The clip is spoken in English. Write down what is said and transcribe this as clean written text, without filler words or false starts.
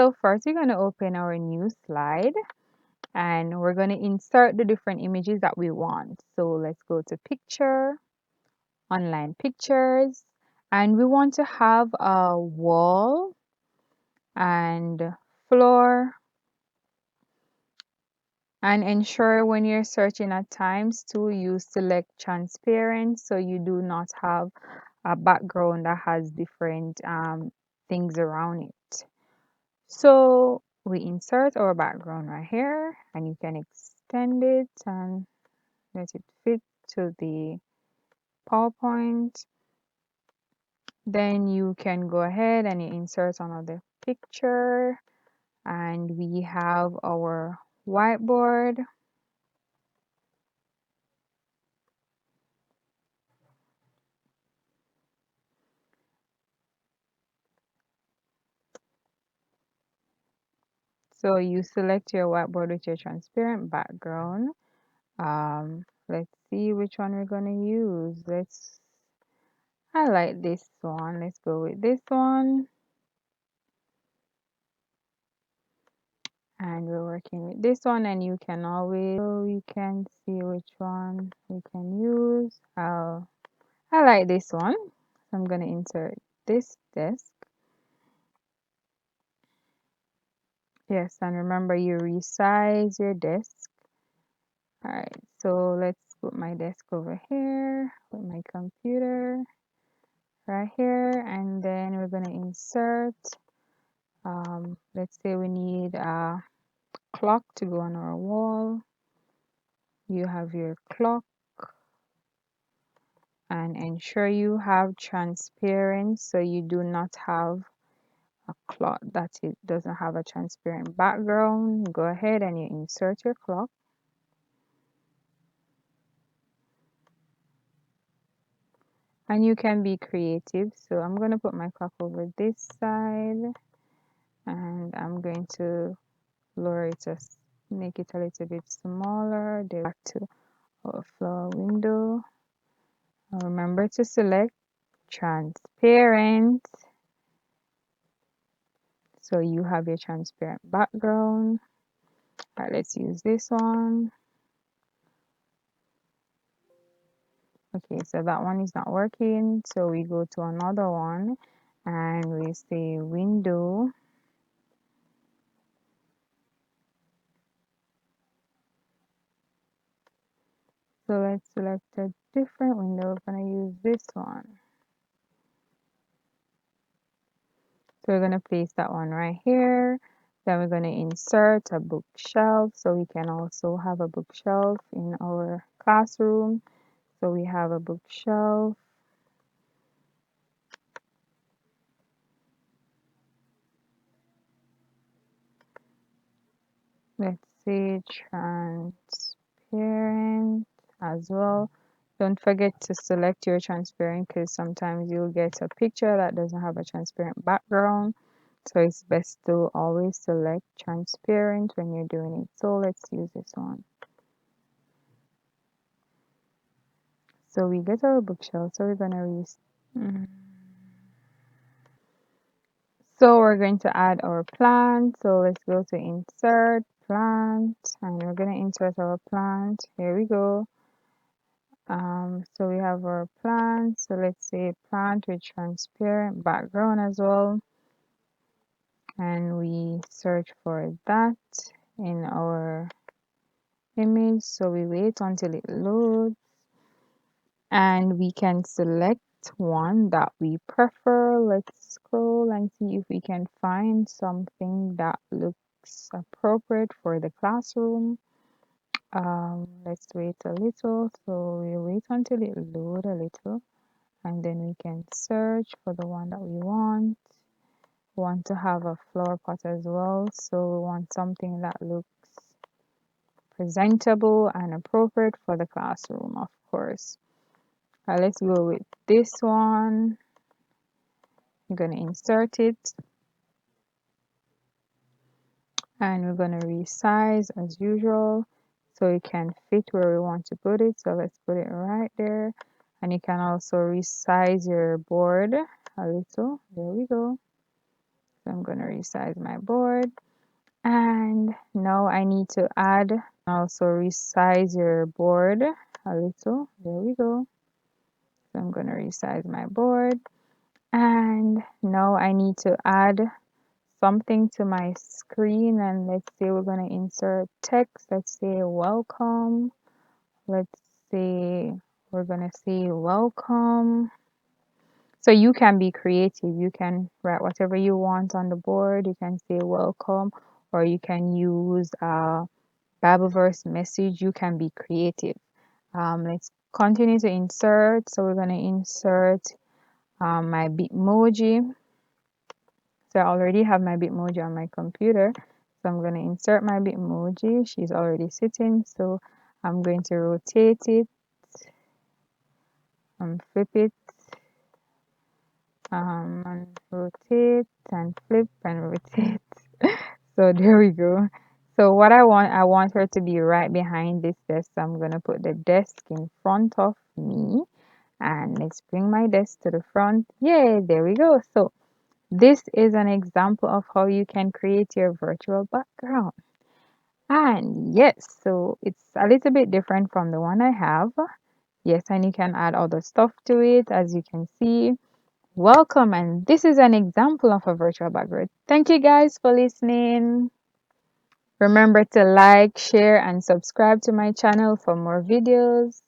So first we're going to open our new slide and we're going to insert the different images that we want. So let's go to picture, online pictures, and we want to have a wall and floor, and ensure when you're searching at times to you select transparent so you do not have a background that has different things around it. So we insert our background right here and you can extend it and let it fit to the PowerPoint. Then you can go ahead and you insert another picture and we have our whiteboard. So you select your whiteboard with your transparent background. Let's see which one we're going to use. I like this one. Let's go with this one. And we're working with this one and you can always, so we can see which one we can use. I like this one. So I'm going to insert this desk. Yes, and remember you resize your desk. All right, so let's put my desk over here, put my computer right here, and then we're going to insert, let's say we need a clock to go on our wall. You have your clock and ensure you have transparent so you do not have a clock that it doesn't have a transparent background. Go ahead and you insert your clock. And you can be creative. So I'm going to put my clock over this side and I'm going to lower it, just make it a little bit smaller. Then back to our floor window. Remember to select transparent so you have your transparent background. All right, let's use this one. Okay, so that one is not working, so we go to another one and we say window. So let's select a different window. We're going to use this one. So we're going to place that one right here. Then we're going to insert a bookshelf. So we can also have a bookshelf in our classroom. So we have a bookshelf. Let's say transparent as well. Don't forget to select your transparent because sometimes you'll get a picture that doesn't have a transparent background. So it's best to always select transparent when you're doing it. So let's use this one. So we get our bookshelf. So we're going to use. So we're going to add our plant. So let's go to insert plant and we're going to insert our plant. Here we go. So we have our plant. So let's say plant with transparent background as well. And we search for that in our image. So we wait until it loads and we can select one that we prefer. Let's scroll and see if we can find something that looks appropriate for the classroom. Let's wait a little. So we wait until it loads a little and then we can search for the one that we want. We want to have a flower pot as well, so we want something that looks presentable and appropriate for the classroom, of course. Let's go with this one. I'm going to insert it and we're going to resize as usual so it can fit where we want to put it. So let's put it right there, and you can also resize your board a little. There we go. So I'm going to resize my board. And now I need to add, also resize your board a little. There we go. So I'm going to resize my board. And now I need to add something to my screen, and let's say we're going to insert text. Let's say welcome. Let's say we're going to say welcome. So you can be creative. You can write whatever you want on the board. You can say welcome, or you can use a Bible verse message. You can be creative. Let's continue to insert. So we're going to insert my bitmoji. So I already have my bitmoji on my computer. So I'm going to insert my bitmoji. She's already sitting. So I'm going to rotate it and flip it, and rotate and flip and rotate. So there we go. So what I want her to be right behind this desk. So I'm going to put the desk in front of me. And let's bring my desk to the front. Yay, there we go. So this is an example of how you can create your virtual background. And yes, so it's a little bit different from the one I have. Yes, and you can add other stuff to it, as you can see. Welcome, and this is an example of a virtual background. Thank you guys for listening. Remember to like, share, and subscribe to my channel for more videos.